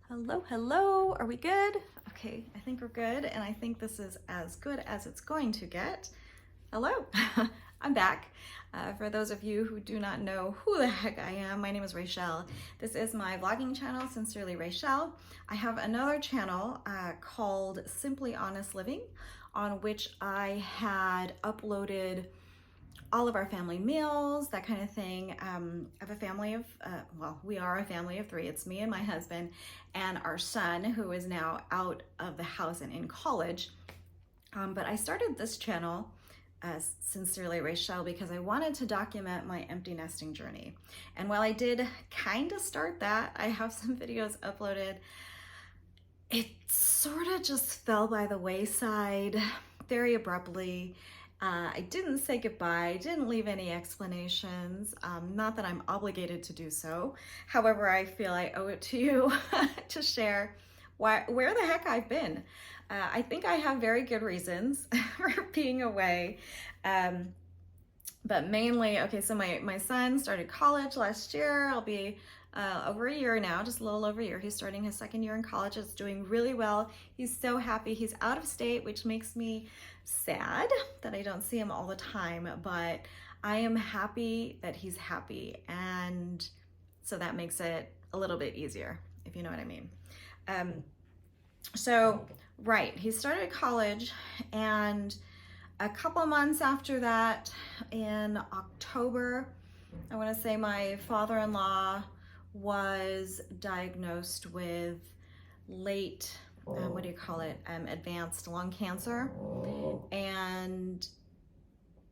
Hello, hello. Are we good? Okay, I think we're good, and I think this is as good as it's going to get. Hello, I'm back. For those of you who do not know who the heck I am, my name is Rachelle. This is my vlogging channel, Sincerely Rachelle. I have another channel called Simply Honest Living, on which I had uploaded all of our family meals, that kind of thing. I have a family of, we are a family of three. It's me and my husband and our son, who is now out of the house and in college. But I started this channel as Sincerely Rachelle because I wanted to document my empty nesting journey. And while I did kind of start that, I have some videos uploaded. It sort of just fell by the wayside very abruptly. I didn't say goodbye, didn't leave any explanations, not that I'm obligated to do so. However, I feel I owe it to you to share where the heck I've been. I think I have very good reasons for being away. But mainly, okay, so my son started college last year. I'll be over a year now, just a little over a year. He's starting his second year in college. It's doing really well. He's so happy. He's out of state, which makes me sad that I don't see him all the time, but I am happy that he's happy. And so that makes it a little bit easier, if you know what I mean. Right, he started college, and a couple months after that, in October, I want to say my father-in-law was diagnosed with late, what do you call it, advanced lung cancer. And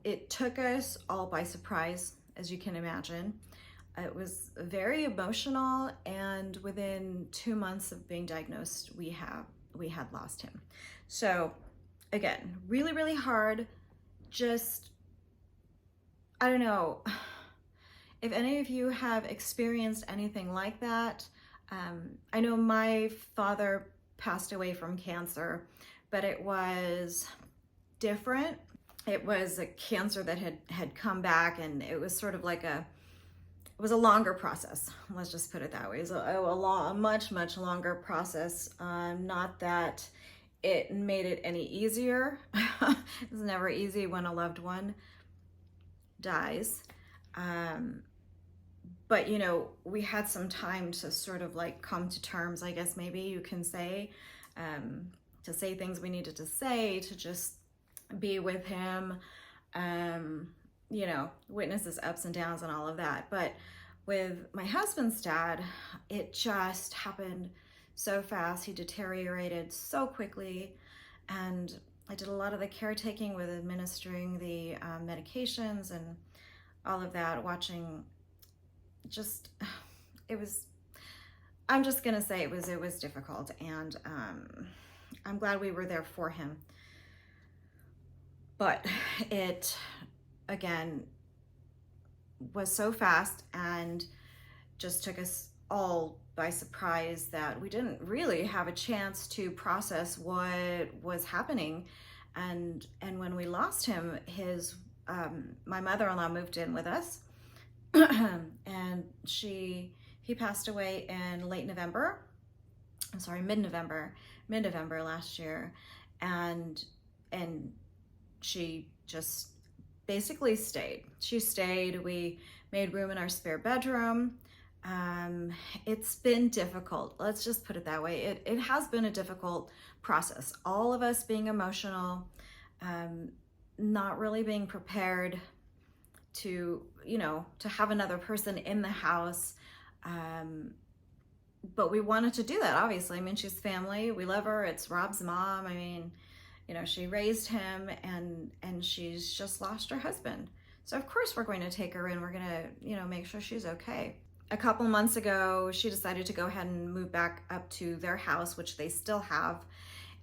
it took us all by surprise, as you can imagine. It was very emotional, and within 2 months of being diagnosed, we had lost him. So again, really, really hard. Just, I don't know if any of you have experienced anything like that. I know my father passed away from cancer, but it was different. It was a cancer that had come back, and it was sort of like it was a longer process. Let's just put it that way. It was a much longer process. Not that it made it any easier. It's never easy when a loved one dies. But you know, we had some time to sort of like come to terms, I guess maybe you can say, to say things we needed to say, to just be with him, you know, witness his ups and downs and all of that. But with my husband's dad, it just happened so fast. He deteriorated so quickly, and I did a lot of the caretaking with administering the medications and all of that, watching. Just, I'm just gonna say it was difficult, and I'm glad we were there for him. But it, again, was so fast and just took us all by surprise that we didn't really have a chance to process what was happening. And when we lost him, my mother-in-law moved in with us. And he passed away in mid-November last year. And she just basically stayed. She stayed. We made room in our spare bedroom. It's been difficult. Let's just put it that way. It has been a difficult process. All of us being emotional, not really being prepared to, you know, to have another person in the house. But we wanted to do that, obviously. I mean, she's family. We love her. It's Rob's mom. I mean, you know, she raised him, and she's just lost her husband. So of course we're going to take her in. We're going to, you know, make sure she's okay. A couple months ago, she decided to go ahead and move back up to their house, which they still have,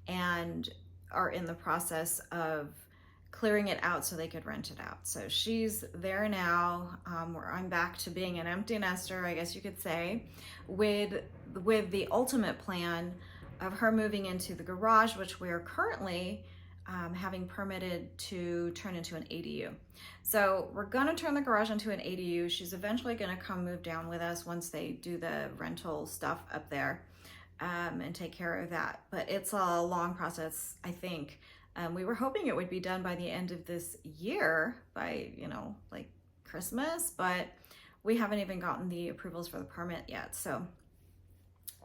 and are in the process of clearing it out so they could rent it out. So she's there now, where I'm back to being an empty nester, I guess you could say, with the ultimate plan of her moving into the garage, which we're currently having permitted to turn into an ADU. So we're gonna turn the garage into an ADU. She's eventually gonna come move down with us once they do the rental stuff up there. and take care of that. But it's a long process, I think. We were hoping it would be done by the end of this year, by, like Christmas, but we haven't even gotten the approvals for the permit yet. So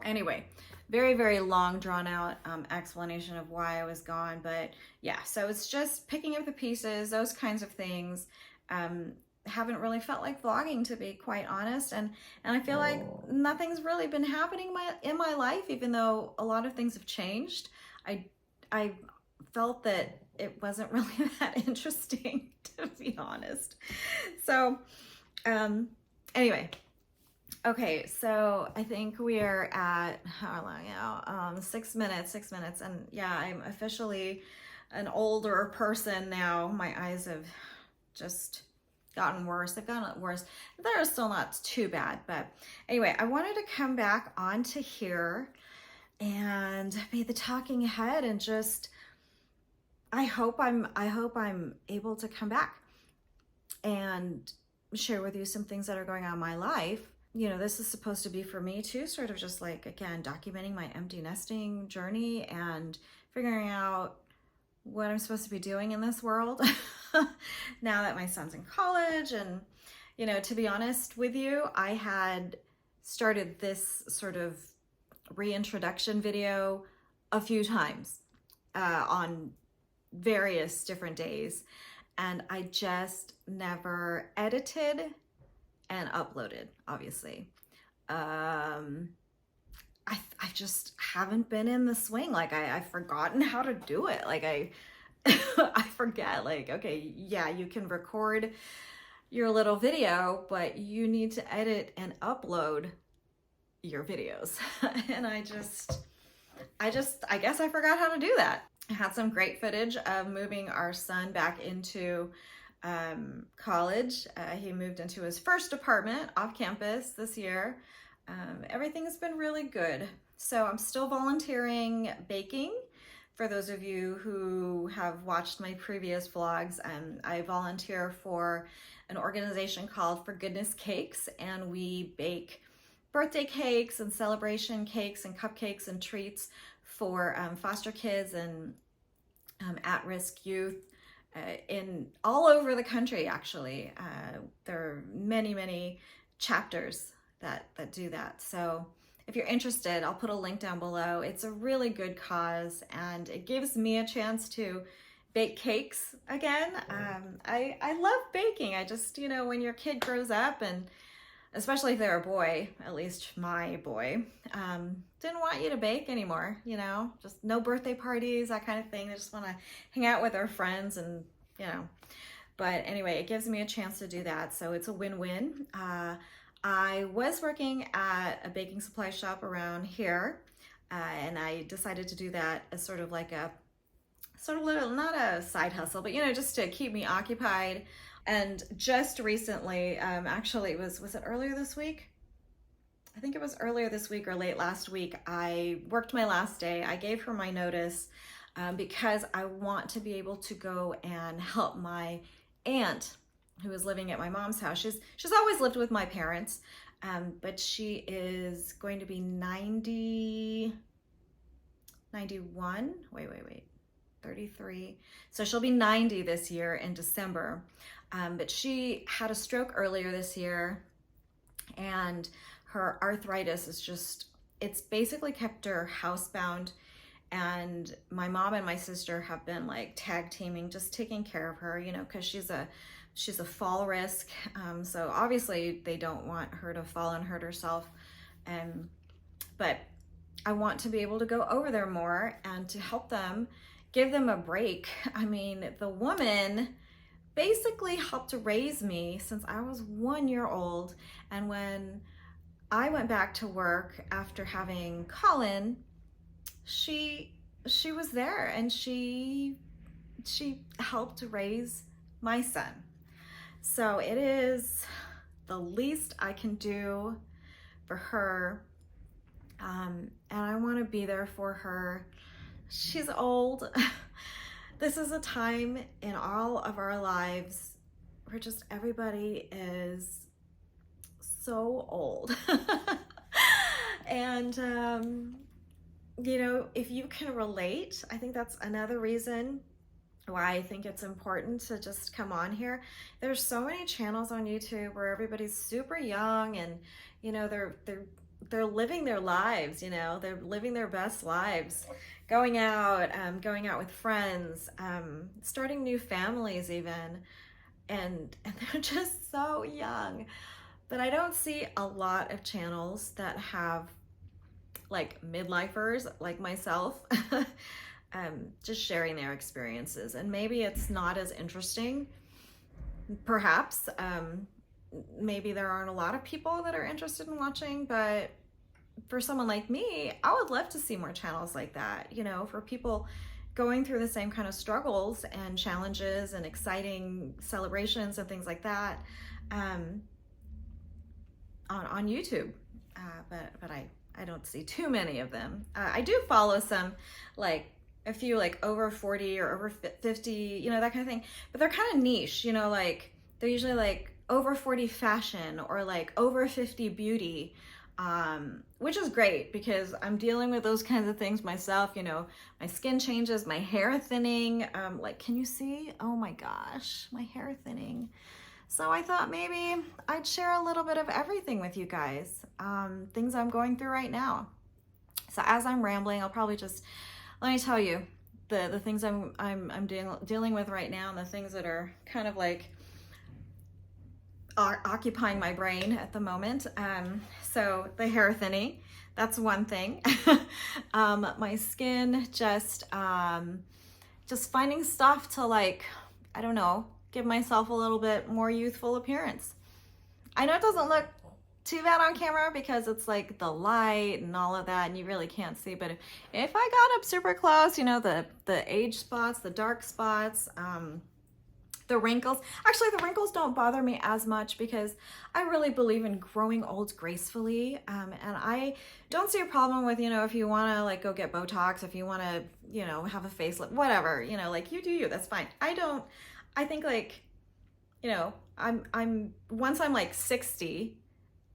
anyway, very, very long, drawn out explanation of why I was gone. But yeah, so it's just picking up the pieces, those kinds of things. Haven't really felt like vlogging, to be quite honest, and I feel like nothing's really been happening in my life, even though a lot of things have changed. I felt that it wasn't really that interesting, to be honest. So anyway, okay, so I think we are at, how long now? 6 minutes, and yeah, I'm officially an older person now. My eyes have just gotten worse. They've gotten worse. They're still not too bad, but anyway, I wanted to come back onto here and be the talking head, and just I hope I'm able to come back and share with you some things that are going on in my life. This is supposed to be for me too, sort of just like, again, documenting my empty nesting journey and figuring out what I'm supposed to be doing in this world now that my son's in college. And, to be honest with you, I had started this sort of reintroduction video a few times on various different days, and I just never edited and uploaded, obviously. I just haven't been in the swing. Like I've forgotten how to do it. Like I forget, like, okay, yeah, you can record your little video, but you need to edit and upload your videos. And I guess I forgot how to do that. I had some great footage of moving our son back into college. He moved into his first apartment off campus this year. Everything has been really good. So I'm still volunteering baking. For those of you who have watched my previous vlogs, I volunteer for an organization called For Goodness Cakes, and we bake birthday cakes and celebration cakes and cupcakes and treats for foster kids and at-risk youth in all over the country, actually. There are many, many chapters that do that. So if you're interested, I'll put a link down below. It's a really good cause, and it gives me a chance to bake cakes again. I love baking. I just, when your kid grows up, and especially if they're a boy, at least my boy, didn't want you to bake anymore, just no birthday parties, that kind of thing. They just want to hang out with their friends and, but anyway, it gives me a chance to do that. So it's a win-win. I was working at a baking supply shop around here, and I decided to do that as sort of like a little, not a side hustle, but just to keep me occupied. And just recently, actually, was it earlier this week? I think it was earlier this week or late last week, I worked my last day. I gave her my notice because I want to be able to go and help my aunt who is living at my mom's house. She's always lived with my parents, but she is going to be 91, 33. So she'll be 90 this year in December. But she had a stroke earlier this year, and her arthritis is it's basically kept her housebound. And my mom and my sister have been like tag teaming, just taking care of her, because she's a fall risk. So obviously they don't want her to fall and hurt herself. But I want to be able to go over there more and to help them, give them a break. I mean, the woman basically helped to raise me since I was 1 year old. And when I went back to work after having Colin, she was there, and she helped raise my son. So it is the least I can do for her. And I want to be there for her. She's old. This is a time in all of our lives where just everybody is so old. And you know, if you can relate, I think that's another reason why I think it's important to just come on here. There's so many channels on YouTube where everybody's super young and, you know, they're living their lives, you know, they're living their best lives, going out with friends, starting new families even, and they're just so young. But I don't see a lot of channels that have like midlifers like myself just sharing their experiences. And maybe it's not as interesting, perhaps. Maybe there aren't a lot of people that are interested in watching, but for someone like me, I would love to see more channels like that, you know, for people going through the same kind of struggles and challenges and exciting celebrations and things like that on YouTube. But I don't see too many of them. I do follow some, like a few like over 40 or over 50, you know, that kind of thing. But they're kind of niche, you know, like they're usually like over 40 fashion or like over 50 beauty, which is great because I'm dealing with those kinds of things myself. You know, my skin changes, my hair thinning. Like, can you see? Oh my gosh, my hair thinning. So I thought maybe I'd share a little bit of everything with you guys, things I'm going through right now. So as I'm rambling, I'll probably just, let me tell you the things I'm dealing with right now and the things that are kind of like are occupying my brain at the moment. So the hair thinning, that's one thing. My skin just finding stuff to like, I don't know, give myself a little bit more youthful appearance. I know it doesn't look too bad on camera because it's like the light and all of that and you really can't see, but if I got up super close, you know, the age spots, the dark spots, the wrinkles. Actually, the wrinkles don't bother me as much because I really believe in growing old gracefully. And I don't see a problem with, you know, if you want to like go get Botox, if you want to, you know, have a facelift, whatever, you know, like you do you, that's fine. I think like, you know, once I'm like 60,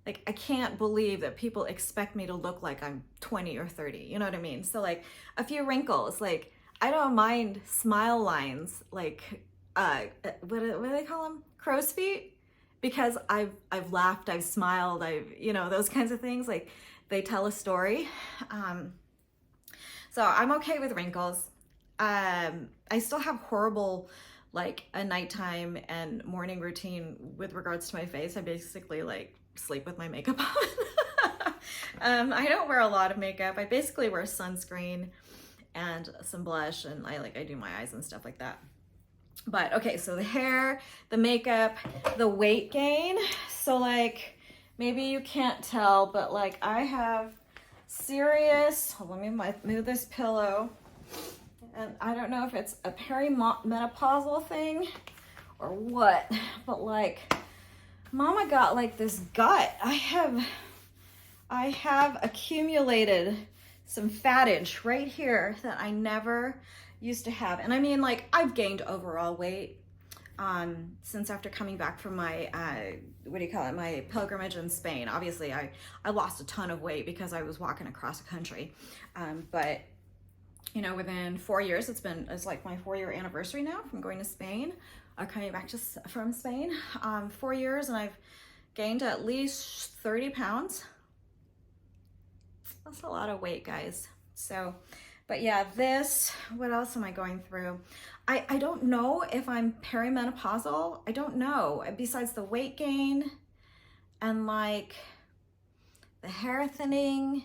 like I can't believe that people expect me to look like I'm 20 or 30, you know what I mean? So like a few wrinkles, like I don't mind smile lines, like what do they call them? Crow's feet? Because I've laughed, I've smiled, you know, those kinds of things, like they tell a story. So I'm okay with wrinkles. I still have horrible, like a nighttime and morning routine with regards to my face. I basically like sleep with my makeup on. I don't wear a lot of makeup. I basically wear sunscreen and some blush, and I do my eyes and stuff like that. But okay, so the hair, the makeup, the weight gain. So like, maybe you can't tell, but like I have serious, let me move this pillow. And I don't know if it's a perimenopausal thing or what, but like mama got like this gut. I have accumulated some fattage right here that I never used to have. And I mean, like I've gained overall weight since after coming back from my what do you call it, my pilgrimage in Spain. Obviously I lost a ton of weight because I was walking across the country, but you know, within 4 years, it's like my 4-year anniversary now from going to Spain, coming back from Spain. 4 years, and I've gained at least 30 pounds. That's a lot of weight, guys. So, but yeah, what else am I going through? I don't know if I'm perimenopausal. I don't know. Besides the weight gain and like the hair thinning,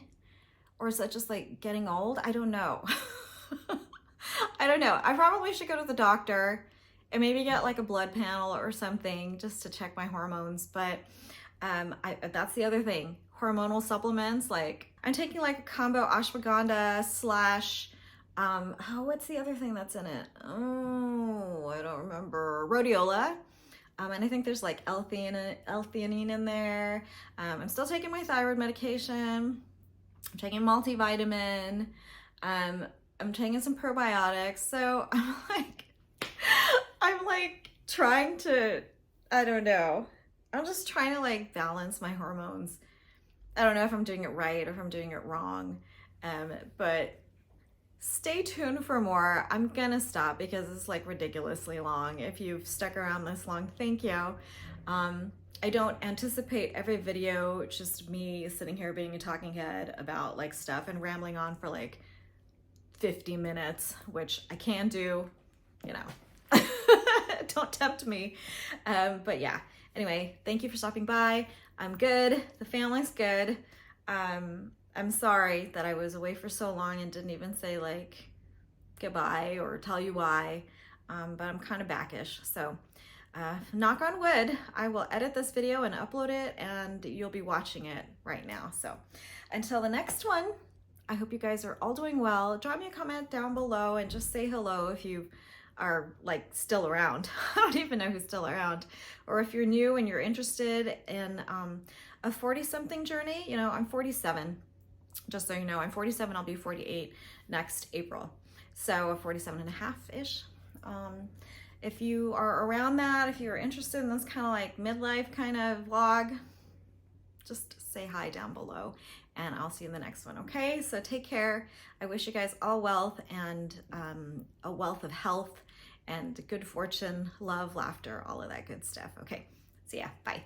or is that just like getting old? I don't know. I don't know. I probably should go to the doctor and maybe get like a blood panel or something just to check my hormones. But that's the other thing. Hormonal supplements, like I'm taking like a combo ashwagandha slash, what's the other thing that's in it? Oh, I don't remember. Rhodiola. And I think there's like L-theanine in there. I'm still taking my thyroid medication. I'm taking multivitamin. I'm taking some probiotics. So I'm like trying to, I don't know. I'm just trying to like balance my hormones. I don't know if I'm doing it right or if I'm doing it wrong. But stay tuned for more. I'm gonna stop because it's like ridiculously long. If you've stuck around this long, thank you. I don't anticipate every video just me sitting here being a talking head about like stuff and rambling on for like 50 minutes, which I can do, you know. Don't tempt me. But yeah, anyway, thank you for stopping by. I'm good. The family's good. I'm sorry that I was away for so long and didn't even say like goodbye or tell you why, but I'm kind of backish. So knock on wood, I will edit this video and upload it and you'll be watching it right now. So until the next one, I hope you guys are all doing well. Drop me a comment down below and just say hello if you are like still around. I don't even know who's still around. Or if you're new and you're interested in a 40-something journey, you know, I'm 47. Just so you know, I'm 47, I'll be 48 next April. So 47 and a half-ish. If you are around that, if you're interested in this kind of like midlife kind of vlog, just say hi down below and I'll see you in the next one, okay? So take care. I wish you guys all wealth and a wealth of health and good fortune, love, laughter, all of that good stuff. Okay, see ya, bye.